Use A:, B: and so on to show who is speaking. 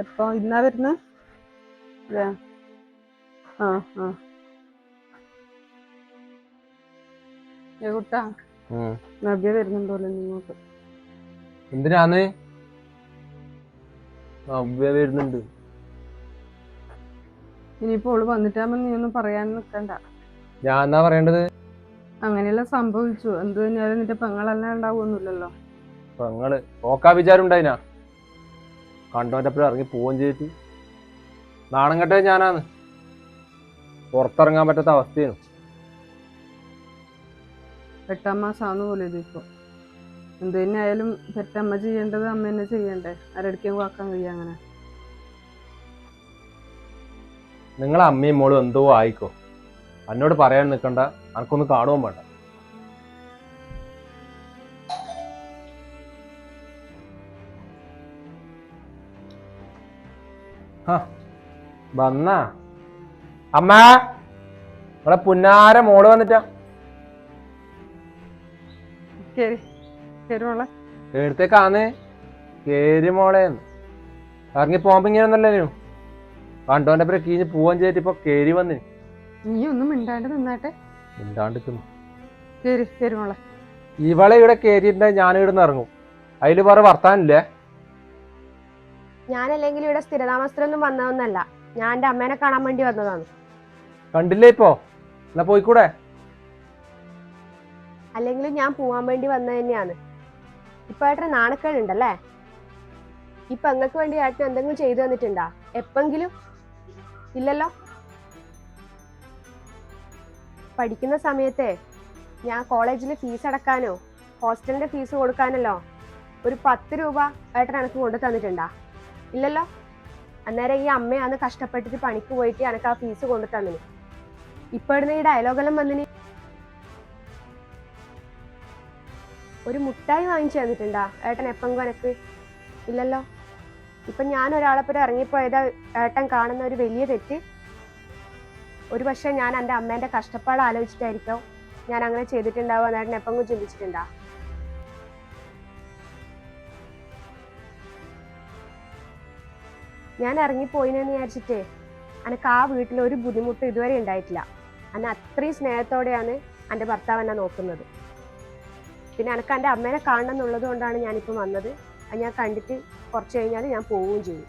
A: എപ്പോ ഇന്നാ വരുന്ന ആ ആ കുട്ടാ നവ്യ വരുന്നുണ്ടല്ലോ നിങ്ങൾക്ക്
B: എന്തിനാന്ന് നവ്യ വരുന്നുണ്ട്.
A: ഇനിയിപ്പോ ഓള് വന്നിട്ടാകുമ്പോ നീ ഒന്നും പറയാൻ നിക്കണ്ട.
B: ഞാൻ എന്നാ പറയേണ്ടത്?
A: അങ്ങനെയെല്ലാം സംഭവിച്ചു. എന്ത് കഴിഞ്ഞാലും നിന്റെ പെങ്ങളെല്ലാം ഉണ്ടാവുമൊന്നുമില്ലല്ലോ.
B: പെങ്ങള് നോക്കാ വിചാരം ഉണ്ടായിനാ? കണ്ടോൻ്റെപ്പോഴും ഇറങ്ങി പോവുകയും ചെയ്തിട്ട് നാണം കെട്ടേ ഞാനാന്ന്. പുറത്തിറങ്ങാൻ പറ്റാത്ത അവസ്ഥയാണ്.
A: 8 മാസമാകുന്ന പോലെ ഇതിപ്പോ എന്ത് തന്നെ ആയാലും പെറ്റമ്മ ചെയ്യേണ്ടത് അമ്മ തന്നെ ചെയ്യണ്ടേ. ആരെടുക്കും വാക്കാൻ കഴിയും അങ്ങനെ.
B: നിങ്ങളെ അമ്മയും മോളും എന്തോ ആയിക്കോ, എന്നോട് പറയാൻ നിൽക്കണ്ട. അനക്കൊന്ന് കാണുവാൻ വേണ്ട. വന്നാ അമ്മ, നിങ്ങളെ പുന്നാര മോള് വന്നിട്ടാ. എടുത്തേക്കാന്ന് കേരി മോളേന്ന് ഇറങ്ങി പോകുമ്പോ ഇങ്ങനെയൊന്നല്ലോ. കണ്ടോന്റെ പേരെ കീഞ്ഞ് പോവാൻ ചെയ്തിട്ട് ഇപ്പൊ കേരി വന്ന്.
A: നീ ഒന്നും മിണ്ടാണ്ട് നിന്നാട്ടെ.
B: മിണ്ടാണ്ടിക്കുന്നു.
A: ഇവളെ
B: ഇവിടെ കേറിയിട്ടുണ്ടെ ഞാൻ ഇവിടുന്ന് ഇറങ്ങും. അതില് വേറെ വർത്താനില്ലേ?
C: ഞാനല്ലെങ്കിൽ ഇവിടെ സ്ഥിരതാമസത്തിലൊന്നും വന്നതൊന്നല്ല. ഞാൻ എന്റെ അമ്മേനെ കാണാൻ വേണ്ടി വന്നതാണ്.
B: കണ്ടില്ലേ ഇപ്പൊ? എന്നാ പോയിക്കൂടെ?
C: അല്ലെങ്കിലും ഞാൻ പോവാൻ വേണ്ടി വന്നത് തന്നെയാണ്. ഇപ്പൊ ഏട്ടന് നാണക്കേടുണ്ടല്ലേ? ഇപ്പൊ അങ്ങക്ക് വേണ്ടി ഏട്ടൻ എന്തെങ്കിലും ചെയ്തു തന്നിട്ടുണ്ടാ എപ്പെങ്കിലും? ഇല്ലല്ലോ. പഠിക്കുന്ന സമയത്തെ ഞാൻ കോളേജിൽ ഫീസ് അടക്കാനോ ഹോസ്റ്റലിന്റെ ഫീസ് കൊടുക്കാനല്ലോ ഒരു 10 രൂപ ഏട്ടൻ എനക്ക് കൊണ്ടു തന്നിട്ടുണ്ടാ? ഇല്ലല്ലോ. അന്നേരം ഈ അമ്മയാന്ന് കഷ്ടപ്പെട്ടിട്ട് പണിക്ക് പോയിട്ട് എനക്ക് ആ ഫീസ് കൊണ്ടു തന്നിന്. ഇപ്പൊ ഇടുന്ന ഈ ഡയലോഗെല്ലാം വന്നിന്. ഒരു മുട്ടായി വാങ്ങിച്ചു തന്നിട്ടുണ്ടാ ഏട്ടൻ എപ്പെങ്കിലും എനക്ക്? ഇല്ലല്ലോ. ഇപ്പൊ ഞാൻ ഒരാളെപ്പുറം ഇറങ്ങിപ്പോയതാ ഏട്ടൻ കാണുന്ന ഒരു വലിയ തെറ്റ്. ഒരു പക്ഷെ ഞാൻ എൻ്റെ അമ്മേന്റെ കഷ്ടപ്പാട് ആലോചിച്ചിട്ടായിരിക്കും ഞാൻ അങ്ങനെ ചെയ്തിട്ടുണ്ടാവുക എന്ന് ഏട്ടൻ എപ്പെങ്കിലും ചിന്തിച്ചിട്ടുണ്ടാ? ഞാൻ ഇറങ്ങിപ്പോയിനെന്ന് വിചാരിച്ചിട്ടേ എനിക്ക് ആ വീട്ടിൽ ഒരു ബുദ്ധിമുട്ട് ഇതുവരെ ഉണ്ടായിട്ടില്ല. എന്നെ അത്രയും സ്നേഹത്തോടെയാണ് എൻ്റെ ഭർത്താവ് എന്നെ നോക്കുന്നത്. പിന്നെ എനിക്ക് എൻ്റെ അമ്മേനെ കാണണം എന്നുള്ളത് കൊണ്ടാണ് ഞാനിപ്പോൾ വന്നത്. അത് ഞാൻ കണ്ടിട്ട് കുറച്ച് കഴിഞ്ഞാൽ ഞാൻ പോവുകയും ചെയ്യും.